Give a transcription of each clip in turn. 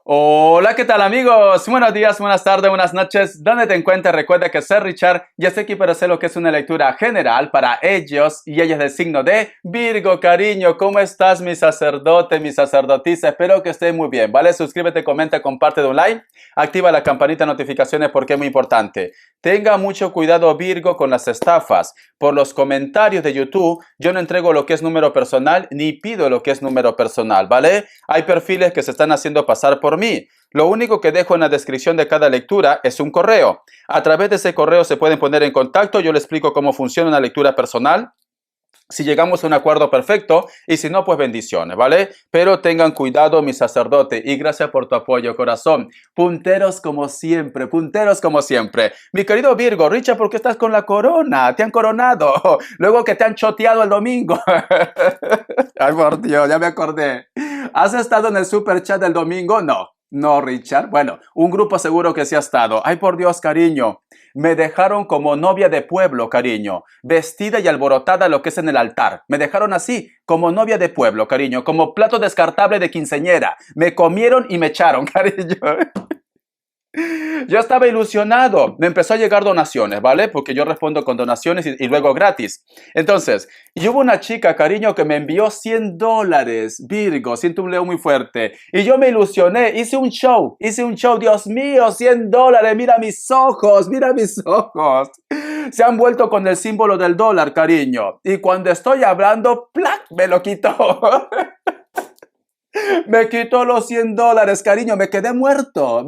Hola, ¿qué tal amigos? Buenos días, buenas tardes, buenas noches. ¿Dónde te encuentres? Recuerda que soy Richard y estoy aquí para hacer lo que es una lectura general para ellos y ellas del signo de Virgo. Cariño, ¿cómo estás, mi sacerdote, mi sacerdotisa? Espero que estés muy bien, ¿vale? Suscríbete, comenta, comparte de un like, activa la campanita de notificaciones porque es muy importante. Tenga mucho cuidado, Virgo, con las estafas. Por los comentarios de YouTube, yo no entrego lo que es número personal ni pido lo que es número personal, ¿vale? Hay perfiles que se están haciendo pasar por mí. Lo único que dejo en la descripción de cada lectura es un correo. A través de ese correo se pueden poner en contacto. Yo les explico cómo funciona una lectura personal. Si llegamos a un acuerdo perfecto y si no, pues bendiciones, ¿vale? Pero tengan cuidado, mi sacerdote, y gracias por tu apoyo, corazón. Punteros como siempre, punteros como siempre. Mi querido Virgo, Richard, ¿por qué estás con la corona? Te han coronado. Luego que te han choteado el domingo. Ay, por Dios, ya me acordé. ¿Has estado en el super chat del domingo? No. No, Richard. Bueno, un grupo seguro que sí ha estado. Ay, por Dios, cariño. Me dejaron como novia de pueblo, cariño. Vestida y alborotada lo que es en el altar. Me dejaron así, como novia de pueblo, cariño. Como plato descartable de quinceñera. Me comieron y me echaron, cariño. Yo estaba ilusionado. Me empezó a llegar donaciones, ¿vale? Porque yo respondo con donaciones y luego gratis. Entonces, y hubo una chica, cariño, que me envió $100. Virgo, siento un leo muy fuerte. Y yo me ilusioné. Hice un show. Dios mío, $100. Mira mis ojos, mira mis ojos. Se han vuelto con el símbolo del dólar, cariño. Y cuando estoy hablando, ¡plac! Me lo quitó. Me quitó los $100, cariño, me quedé muerto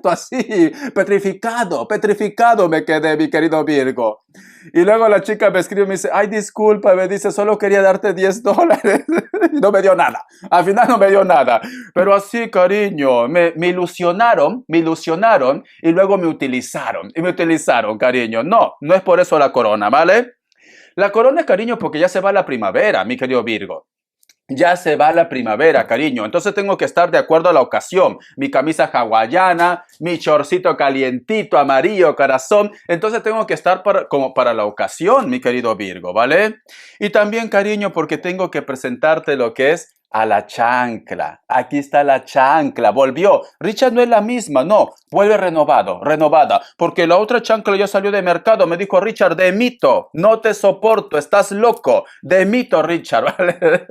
así, petrificado me quedé, mi querido Virgo. Y luego la chica me escribe y me dice, ay, disculpa, me dice, solo quería darte $10. Y no me dio nada, al final no me dio nada. Pero así, cariño, me ilusionaron y luego me utilizaron, cariño. No, no es por eso la corona, ¿vale? La corona es, cariño, porque ya se va la primavera, mi querido Virgo. Ya se va la primavera, cariño. Entonces tengo que estar de acuerdo a la ocasión. Mi camisa hawaiana, mi chorcito calientito, amarillo, corazón. Entonces tengo que estar como para la ocasión, mi querido Virgo, ¿vale? Y también, cariño, porque tengo que presentarte lo que es a la chancla. Aquí está la chancla. Volvió. Richard no es la misma, no. Vuelve renovada. Porque la otra chancla ya salió de mercado. Me dijo Richard, de mito. No te soporto. Estás loco. De mito, Richard. ¿Vale?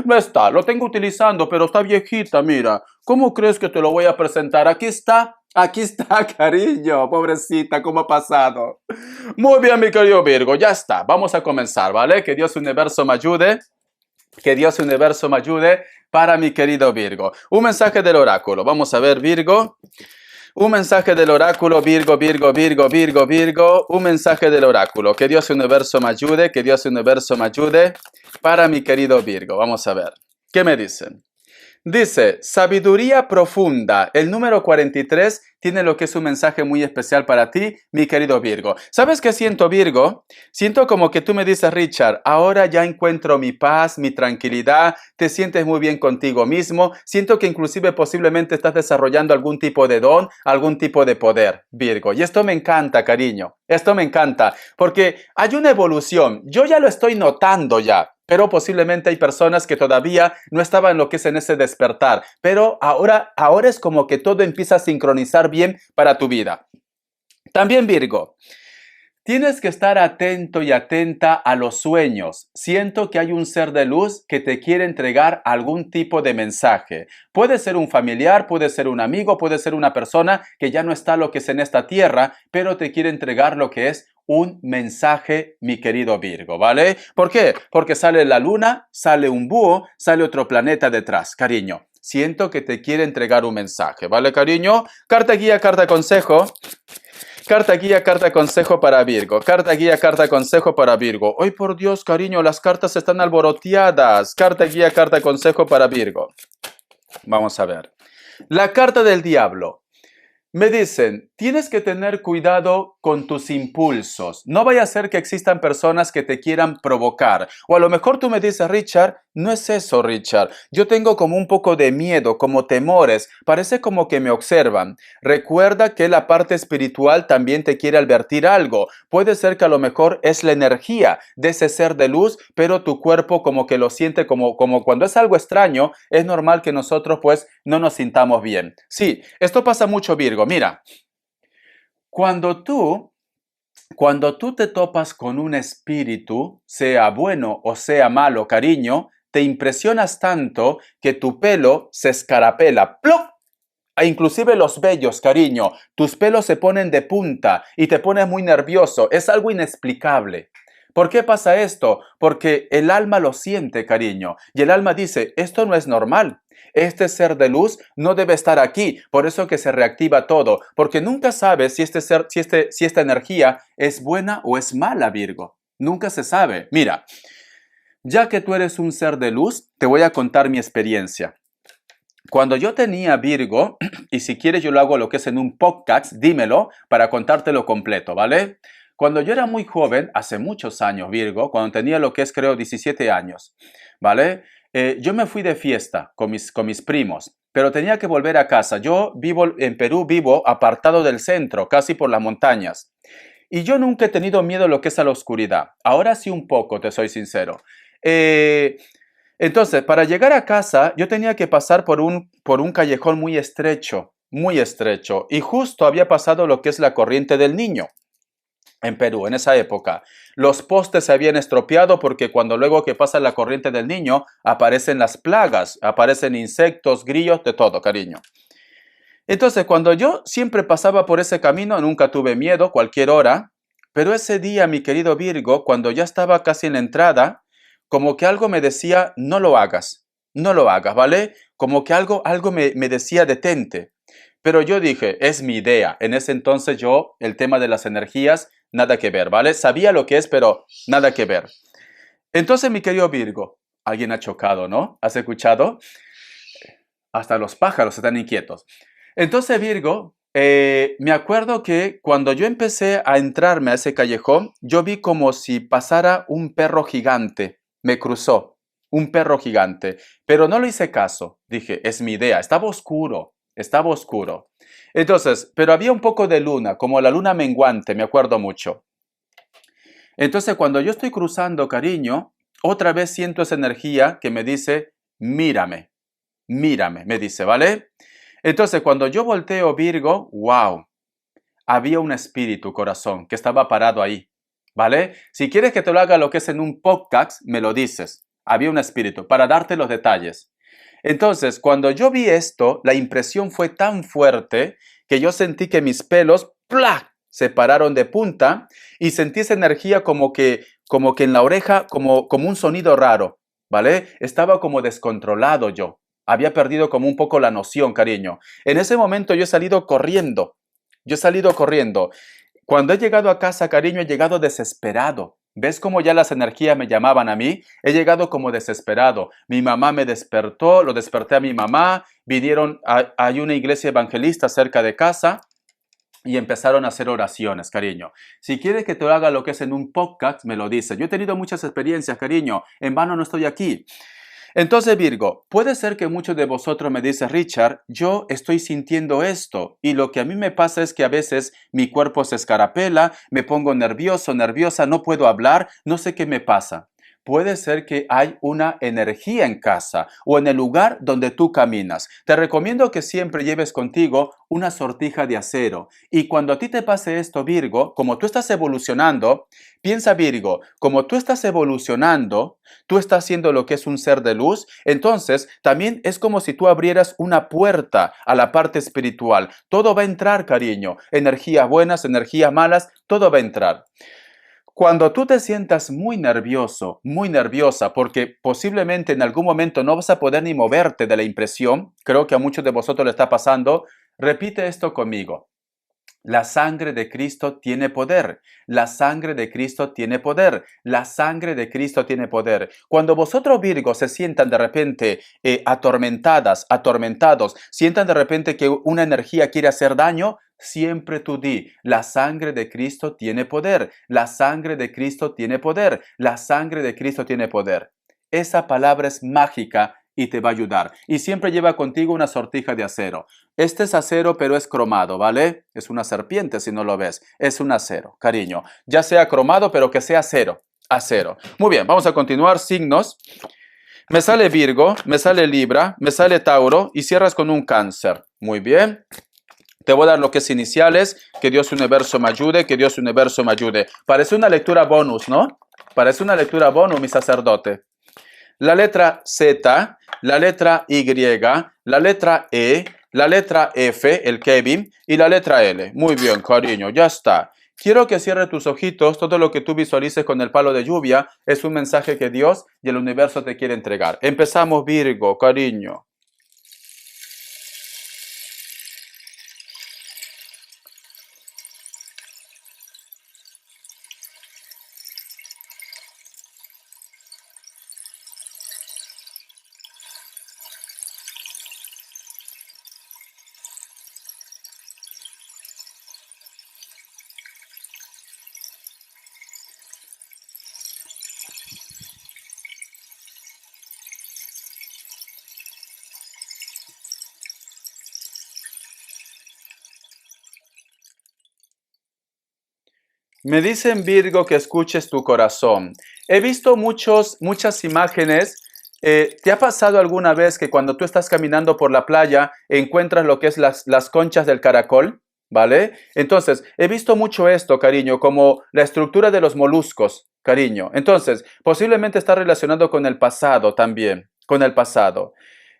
No está. Lo tengo utilizando, pero está viejita, mira. ¿Cómo crees que te lo voy a presentar? Aquí está. Aquí está, cariño. Pobrecita, ¿cómo ha pasado? Muy bien, mi querido Virgo. Ya está. Vamos a comenzar, ¿vale? Que Dios universo me ayude. Que Dios universo me ayude para mi querido Virgo. Un mensaje del oráculo. Vamos a ver, Virgo. Un mensaje del oráculo, Virgo. Un mensaje del oráculo. Que Dios universo me ayude. Que Dios universo me ayude para mi querido Virgo. Vamos a ver. ¿Qué me dicen? Dice, sabiduría profunda. El número 43 tiene lo que es un mensaje muy especial para ti, mi querido Virgo. ¿Sabes qué siento, Virgo? Siento como que tú me dices, Richard, ahora ya encuentro mi paz, mi tranquilidad, te sientes muy bien contigo mismo. Siento que inclusive posiblemente estás desarrollando algún tipo de don, algún tipo de poder, Virgo. Y esto me encanta, cariño. Esto me encanta, porque hay una evolución. Yo ya lo estoy notando ya. Pero posiblemente hay personas que todavía no estaban en lo que es en ese despertar. Pero ahora es como que todo empieza a sincronizar bien para tu vida. También, Virgo, tienes que estar atento y atenta a los sueños. Siento que hay un ser de luz que te quiere entregar algún tipo de mensaje. Puede ser un familiar, puede ser un amigo, puede ser una persona que ya no está lo que es en esta tierra, pero te quiere entregar lo que es un mensaje, mi querido Virgo, ¿vale? ¿Por qué? Porque sale la luna, sale un búho, sale otro planeta detrás, cariño. Siento que te quiere entregar un mensaje, ¿vale, cariño? Carta guía, carta consejo. Carta guía, carta consejo para Virgo. Carta guía, carta consejo para Virgo. Ay, por Dios, cariño, las cartas están alboroteadas. Carta guía, carta consejo para Virgo. Vamos a ver. La carta del diablo. Me dicen, tienes que tener cuidado con tus impulsos. No vaya a ser que existan personas que te quieran provocar. O a lo mejor tú me dices, Richard, No es eso, Richard. Yo tengo como un poco de miedo, como temores. Parece como que me observan. Recuerda que la parte espiritual también te quiere advertir algo. Puede ser que a lo mejor es la energía de ese ser de luz, pero tu cuerpo como que lo siente como cuando es algo extraño, es normal que nosotros pues no nos sintamos bien. Sí, esto pasa mucho, Virgo. Mira, cuando tú cuando tú te topas con un espíritu, sea bueno o sea malo, cariño, te impresionas tanto que tu pelo se escarapela. ¡Plup! E inclusive los vellos, cariño, tus pelos se ponen de punta y te pones muy nervioso. Es algo inexplicable. ¿Por qué pasa esto? Porque el alma lo siente, cariño, y el alma dice, esto no es normal. Este ser de luz no debe estar aquí, por eso que se reactiva todo, porque nunca sabes si si esta energía es buena o es mala, Virgo. Nunca se sabe. Mira, ya que tú eres un ser de luz, te voy a contar mi experiencia. Cuando yo tenía Virgo, y si quieres yo lo hago lo que es en un podcast, dímelo para contártelo completo, ¿vale? Cuando yo era muy joven, hace muchos años, Virgo, cuando tenía lo que es creo 17 años, ¿vale? Yo me fui de fiesta con mis primos, pero tenía que volver a casa. Yo vivo en Perú, vivo apartado del centro, casi por las montañas. Y yo nunca he tenido miedo a lo que es a la oscuridad. Ahora sí un poco, te soy sincero. Entonces, para llegar a casa, yo tenía que pasar por un callejón muy estrecho. Y justo había pasado lo que es la corriente del Niño en Perú, en esa época. Los postes se habían estropeado porque cuando luego que pasa la corriente del Niño, aparecen las plagas, aparecen insectos, grillos, de todo, cariño. Entonces, cuando yo siempre pasaba por ese camino, nunca tuve miedo, cualquier hora, pero ese día, mi querido Virgo, cuando ya estaba casi en la entrada, como que algo me decía, no lo hagas, no lo hagas, ¿vale? Como que algo me decía, detente. Pero yo dije, es mi idea. En ese entonces yo, el tema de las energías, nada que ver, ¿vale? Sabía lo que es, pero nada que ver. Entonces, mi querido Virgo, alguien ha chocado, ¿no? ¿Has escuchado? Hasta los pájaros están inquietos. Entonces, Virgo, me acuerdo que cuando yo empecé a entrarme a ese callejón, yo vi como si pasara un perro gigante. Me cruzó un perro gigante, pero no le hice caso. Dije, es mi idea. Estaba oscuro, estaba oscuro. Entonces, pero había un poco de luna, como la luna menguante, me acuerdo mucho. Entonces, cuando yo estoy cruzando, cariño, otra vez siento esa energía que me dice, mírame, mírame, me dice, ¿vale? Entonces, cuando yo volteo, Virgo, wow, había un espíritu, corazón, que estaba parado ahí, ¿vale? Si quieres que te lo haga lo que es en un podcast, me lo dices. Había un espíritu, para darte los detalles. Entonces, cuando yo vi esto, la impresión fue tan fuerte que yo sentí que mis pelos, ¡plac!, se pararon de punta y sentí esa energía como que en la oreja, como un sonido raro, ¿vale? Estaba como descontrolado yo. Había perdido como un poco la noción, cariño. En ese momento yo he salido corriendo. Yo he salido corriendo. Cuando he llegado a casa, cariño, he llegado desesperado. ¿Ves cómo ya las energías me llamaban a mí? He llegado como desesperado. Mi mamá me despertó, lo desperté a mi mamá, hay una iglesia evangelista cerca de casa y empezaron a hacer oraciones, cariño. Si quieres que te lo haga lo que es en un podcast, me lo dices. Yo he tenido muchas experiencias, cariño. En vano no estoy aquí. Entonces, Virgo, puede ser que muchos de vosotros me dicen, Richard, yo estoy sintiendo esto y lo que a mí me pasa es que a veces mi cuerpo se escarapela, me pongo nervioso, nerviosa, no puedo hablar, no sé qué me pasa. Puede ser que hay una energía en casa o en el lugar donde tú caminas. Te recomiendo que siempre lleves contigo una sortija de acero. Y cuando a ti te pase esto, Virgo, como tú estás evolucionando, piensa, Virgo, como tú estás evolucionando, tú estás siendo lo que es un ser de luz, entonces también es como si tú abrieras una puerta a la parte espiritual. Todo va a entrar, cariño. Energías buenas, energías malas, todo va a entrar. Cuando tú te sientas muy nervioso, muy nerviosa, porque posiblemente en algún momento no vas a poder ni moverte de la impresión, creo que a muchos de vosotros le está pasando, repite esto conmigo. La sangre de Cristo tiene poder. La sangre de Cristo tiene poder. La sangre de Cristo tiene poder. Cuando vosotros, Virgo, se sientan de repente atormentados, sientan de repente que una energía quiere hacer daño, siempre tú di, la sangre de Cristo tiene poder. La sangre de Cristo tiene poder. La sangre de Cristo tiene poder. esa palabra es mágica y te va a ayudar. Y siempre lleva contigo una sortija de acero. Este es acero, pero es cromado, ¿vale? Es una serpiente, si no lo ves. Es un acero, cariño. Ya sea cromado, pero que sea acero. Acero. Muy bien, vamos a continuar. Signos. Me sale Virgo, me sale Libra, me sale Tauro y cierras con un Cáncer. Muy bien. Te voy a dar lo que es iniciales. Que Dios Universo me ayude, que Dios Universo me ayude. Parece una lectura bonus, ¿no? Parece una lectura bonus, mi sacerdote. La letra Z, la letra Y, la letra E, la letra F, el Kevin, y la letra L. Muy bien, cariño, ya está. Quiero que cierres tus ojitos. Todo lo que tú visualices con el palo de lluvia es un mensaje que Dios y el universo te quiere entregar. Empezamos, Virgo, cariño. Me dicen, Virgo, que escuches tu corazón. He visto muchas imágenes. ¿Te ha pasado alguna vez que cuando tú estás caminando por la playa encuentras lo que es las conchas del caracol? ¿Vale? Entonces, he visto mucho esto, cariño, como la estructura de los moluscos, cariño. Entonces, posiblemente está relacionado con el pasado también, con el pasado.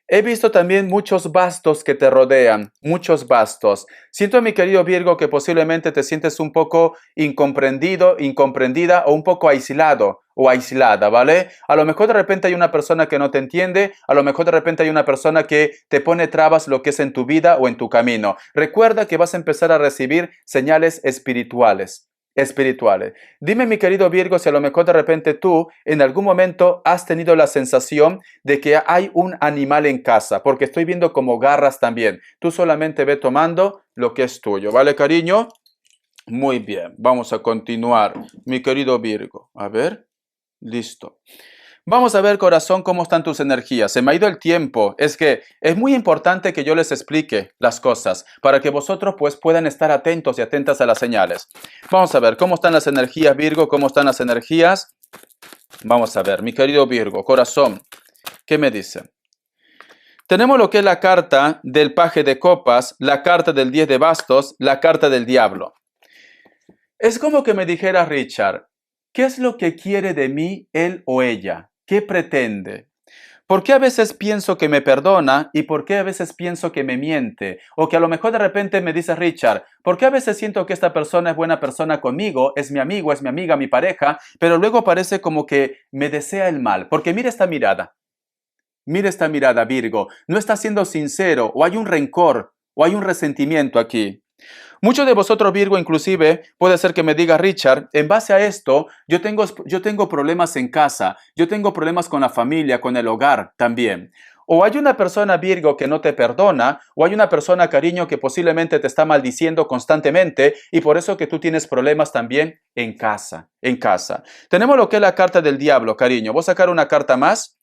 He visto también muchos bastos que te rodean, muchos bastos. Siento, mi querido Virgo, que posiblemente te sientes un poco incomprendido, incomprendida o un poco aislado o aislada, ¿vale? A lo mejor de repente hay una persona que no te entiende, a lo mejor de repente hay una persona que te pone trabas lo que es en tu vida o en tu camino. Recuerda que vas a empezar a recibir señales espirituales. Espirituales. Dime, mi querido Virgo, si a lo mejor de repente tú en algún momento has tenido la sensación de que hay un animal en casa, porque estoy viendo como garras también. Tú solamente ve tomando lo que es tuyo, ¿vale, cariño? Muy bien, vamos a continuar, mi querido Virgo. A ver, listo. Vamos a ver, corazón, cómo están tus energías. Se me ha ido el tiempo. Es que es muy importante que yo les explique las cosas para que vosotros pues puedan estar atentos y atentas a las señales. Vamos a ver cómo están las energías, Virgo, cómo están las energías. Vamos a ver, mi querido Virgo, corazón, ¿qué me dicen? Tenemos lo que es la carta del paje de copas, la carta del 10 de bastos, la carta del diablo. Es como que me dijera Richard, ¿qué es lo que quiere de mí él o ella? ¿Qué pretende? ¿Por qué a veces pienso que me perdona y por qué a veces pienso que me miente? O que a lo mejor de repente me dice Richard, ¿por qué a veces siento que esta persona es buena persona conmigo, es mi amigo, es mi amiga, mi pareja, pero luego parece como que me desea el mal? Porque mira esta mirada, Virgo, no está siendo sincero o hay un rencor o hay un resentimiento aquí. Muchos de vosotros, Virgo, inclusive, puede ser que me diga, Richard, en base a esto, yo tengo problemas en casa, yo tengo problemas con la familia, con el hogar también. O hay una persona, Virgo, que no te perdona, o hay una persona, cariño, que posiblemente te está maldiciendo constantemente y por eso que tú tienes problemas también en casa, en casa. Tenemos lo que es la carta del diablo, cariño. Voy a sacar una carta más.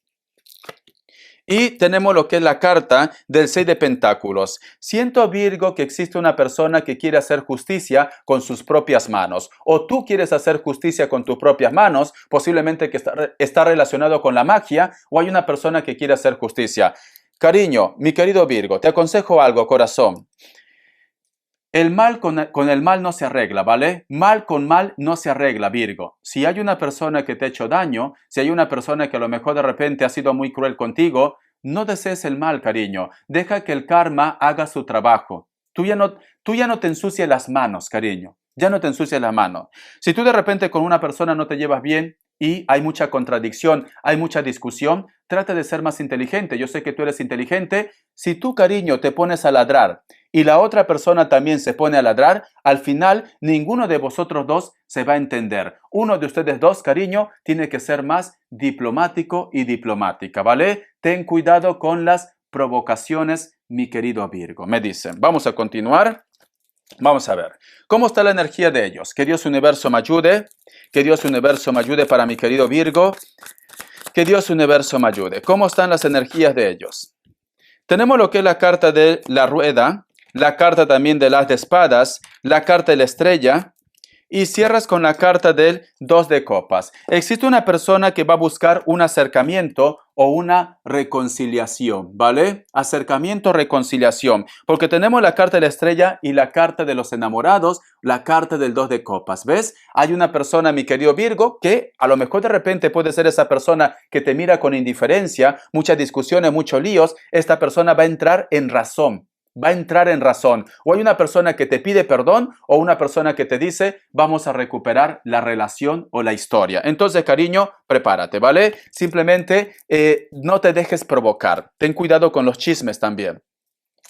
Y tenemos lo que es la carta del 6 de pentáculos. Siento, Virgo, que existe una persona que quiere hacer justicia con sus propias manos. O tú quieres hacer justicia con tus propias manos, posiblemente que está relacionado con la magia, o hay una persona que quiere hacer justicia. Cariño, mi querido Virgo, te aconsejo algo, corazón. El mal con el mal no se arregla, ¿vale? Mal con mal no se arregla, Virgo. Si hay una persona que te ha hecho daño, si hay una persona que a lo mejor de repente ha sido muy cruel contigo, no desees el mal, cariño. Deja que el karma haga su trabajo. Tú ya no te ensucias las manos, cariño. Ya no te ensucias las manos. Si tú de repente con una persona no te llevas bien y hay mucha contradicción, hay mucha discusión, trata de ser más inteligente. Yo sé que tú eres inteligente. Si tú, cariño, te pones a ladrar y la otra persona también se pone a ladrar, al final ninguno de vosotros dos se va a entender. Uno de ustedes dos, cariño, tiene que ser más diplomático y diplomática, ¿vale? Ten cuidado con las provocaciones, mi querido Virgo. Me dicen, vamos a continuar. Vamos a ver, ¿cómo está la energía de ellos? Que Dios Universo me ayude, que Dios Universo me ayude para mi querido Virgo. Que Dios Universo me ayude. ¿Cómo están las energías de ellos? Tenemos lo que es la carta de la rueda, la carta también del as de espadas, la carta de la estrella, y cierras con la carta del 2 de copas. Existe una persona que va a buscar un acercamiento o una reconciliación, ¿vale? Acercamiento, reconciliación. Porque tenemos la carta de la estrella y la carta de los enamorados, la carta del 2 de copas. ¿Ves? Hay una persona, mi querido Virgo, que a lo mejor de repente puede ser esa persona que te mira con indiferencia, muchas discusiones, muchos líos. Esta persona va a entrar en razón. Va a entrar en razón. O hay una persona que te pide perdón o una persona que te dice vamos a recuperar la relación o la historia. Entonces, cariño, prepárate, ¿vale? Simplemente no te dejes provocar. Ten cuidado con los chismes también.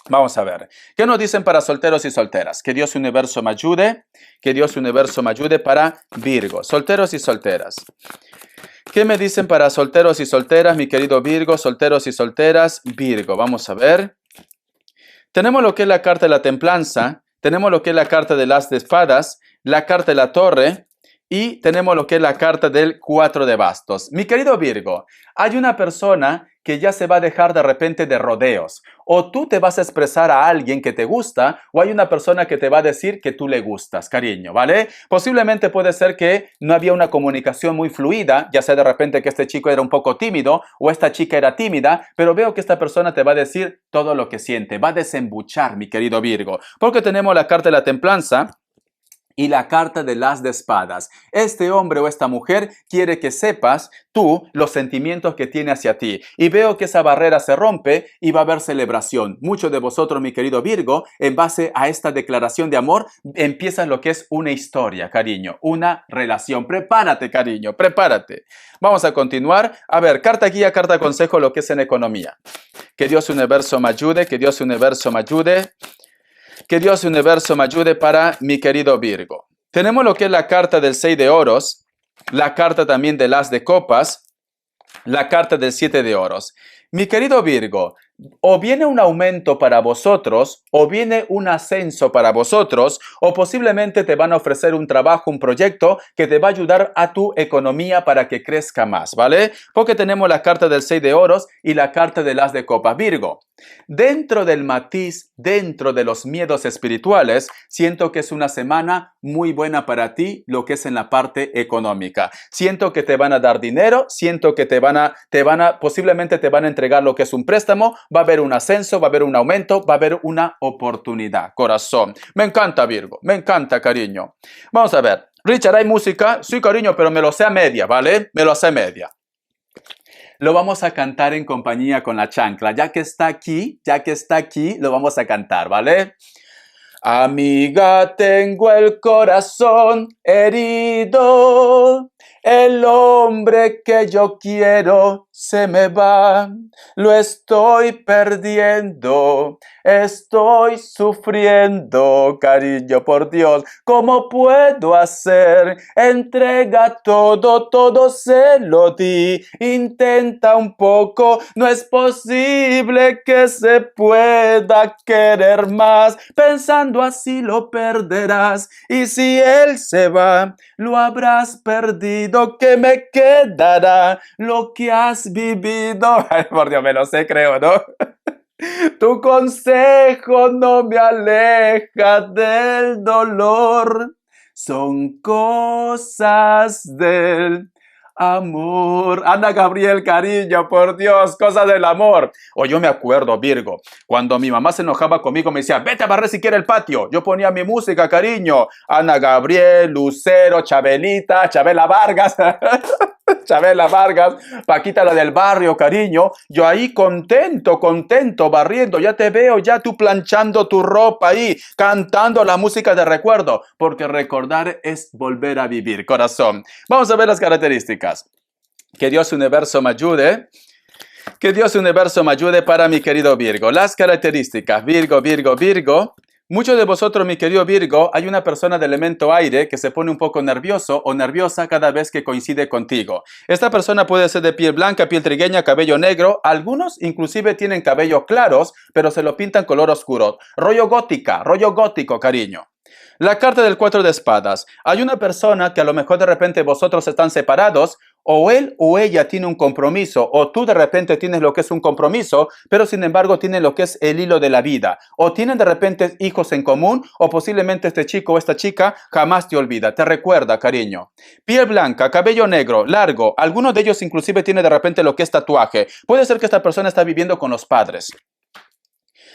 Vamos a ver. ¿Qué nos dicen para solteros y solteras? Que Dios Universo me ayude. Que Dios Universo me ayude para Virgo. Solteros y solteras. ¿Qué me dicen para solteros y solteras, mi querido Virgo? Solteros y solteras, Virgo. Vamos a ver. Tenemos lo que es la carta de la templanza, tenemos lo que es la carta del as de espadas, la carta de la torre y tenemos lo que es la carta del 4 de bastos. Mi querido Virgo, hay una persona que ya se va a dejar de repente de rodeos. O tú te vas a expresar a alguien que te gusta o hay una persona que te va a decir que tú le gustas, cariño, ¿vale? Posiblemente puede ser que no había una comunicación muy fluida, ya sea de repente que este chico era un poco tímido o esta chica era tímida, pero veo que esta persona te va a decir todo lo que siente, va a desembuchar, mi querido Virgo, porque tenemos la carta de la templanza y la carta del as de espadas. Este hombre o esta mujer quiere que sepas tú los sentimientos que tiene hacia ti. Y veo que esa barrera se rompe y va a haber celebración. Muchos de vosotros, mi querido Virgo, en base a esta declaración de amor, empieza lo que es una historia, cariño, una relación. Prepárate, cariño, prepárate. Vamos a continuar. A ver, carta guía, carta consejo, lo que es en economía. Que Dios Universo me ayude, que Dios Universo me ayude. Que Dios Universo me ayude para mi querido Virgo. Tenemos lo que es la carta del 6 de oros, la carta también del as de copas, la carta del 7 de oros. Mi querido Virgo, o viene un aumento para vosotros, o viene un ascenso para vosotros, o posiblemente te van a ofrecer un trabajo, un proyecto que te va a ayudar a tu economía para que crezca más, ¿vale? Porque tenemos la carta del 6 de oros y la carta del as de copas. Virgo, dentro del matiz, dentro de los miedos espirituales, siento que es una semana muy buena para ti, lo que es en la parte económica. Siento que te van a dar dinero, siento que posiblemente te van a entregar lo que es un préstamo, va a haber un ascenso, va a haber un aumento, va a haber una oportunidad, corazón. Me encanta, Virgo, me encanta, cariño. Vamos a ver. Richard, ¿hay música? Sí, cariño, pero me lo sé a media, ¿vale? Me lo sé a media. Lo vamos a cantar en compañía con la chancla. Ya que está aquí, lo vamos a cantar, ¿vale? Amiga, tengo el corazón herido. El hombre que yo quiero se me va. Lo estoy perdiendo. Estoy sufriendo, cariño, por Dios. ¿Cómo puedo hacer? Entrega todo, todo se lo di. Intenta un poco. No es posible que se pueda querer más. Pensando así lo perderás. Y si él se va, lo habrás perdido. ¿Qué me quedará? Lo que has vivido. Ay, por Dios, me lo sé, creo, ¿no? Tu consejo no me aleja del dolor. Son cosas del amor. Ana Gabriel, cariño, por Dios, cosas del amor. O yo me acuerdo, Virgo, cuando mi mamá se enojaba conmigo, me decía, vete a barrer siquiera el patio. Yo ponía mi música, cariño. Ana Gabriel, Lucero, Chabelita, Chabela Vargas. Chabela Vargas, Paquita la del barrio, cariño. Yo ahí contento, barriendo. Ya te veo, ya tú planchando tu ropa ahí, cantando la música de recuerdo. Porque recordar es volver a vivir, corazón. Vamos a ver las características. Que Dios Universo me ayude. Que Dios Universo me ayude para mi querido Virgo. Las características. Virgo, Virgo, Virgo. Muchos de vosotros, mi querido Virgo, hay una persona de elemento aire que se pone un poco nervioso o nerviosa cada vez que coincide contigo. Esta persona puede ser de piel blanca, piel trigueña, cabello negro. Algunos inclusive tienen cabellos claros, pero se lo pintan color oscuro. Rollo gótico, cariño. La carta del 4 de espadas. Hay una persona que a lo mejor de repente vosotros están separados o él o ella tiene un compromiso, o tú de repente tienes lo que es un compromiso, pero sin embargo tienen lo que es el hilo de la vida, o tienen de repente hijos en común, o posiblemente este chico o esta chica jamás te olvida, te recuerda, cariño. Piel blanca, cabello negro, largo, algunos de ellos inclusive tiene de repente lo que es tatuaje. Puede ser que esta persona está viviendo con los padres.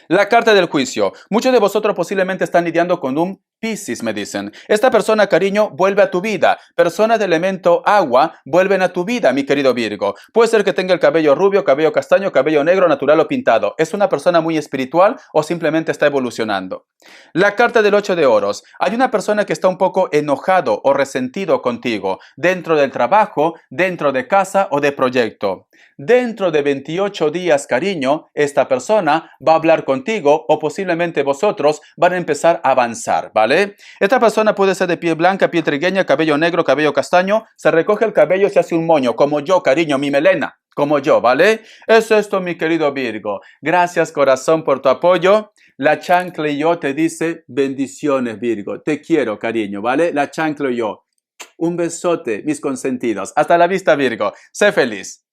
La carta del juicio. Muchos de vosotros posiblemente están lidiando con un Piscis, me dicen. Esta persona, cariño, vuelve a tu vida. Personas de elemento agua vuelven a tu vida, mi querido Virgo. Puede ser que tenga el cabello rubio, cabello castaño, cabello negro, natural o pintado. ¿Es una persona muy espiritual o simplemente está evolucionando? La carta del 8 de oros. Hay una persona que está un poco enojado o resentido contigo, dentro del trabajo, dentro de casa o de proyecto. Dentro de 28 días, cariño, esta persona va a hablar contigo o posiblemente vosotros van a empezar a avanzar, ¿vale? Esta persona puede ser de piel blanca, piel trigueña, cabello negro, cabello castaño. Se recoge el cabello y se hace un moño, como yo, cariño, mi melena, como yo, ¿vale? Eso es todo, mi querido Virgo. Gracias, corazón, por tu apoyo. La chancla y yo te dice bendiciones, Virgo. Te quiero, cariño, ¿vale? La chancla y yo. Un besote, mis consentidos. Hasta la vista, Virgo. Sé feliz.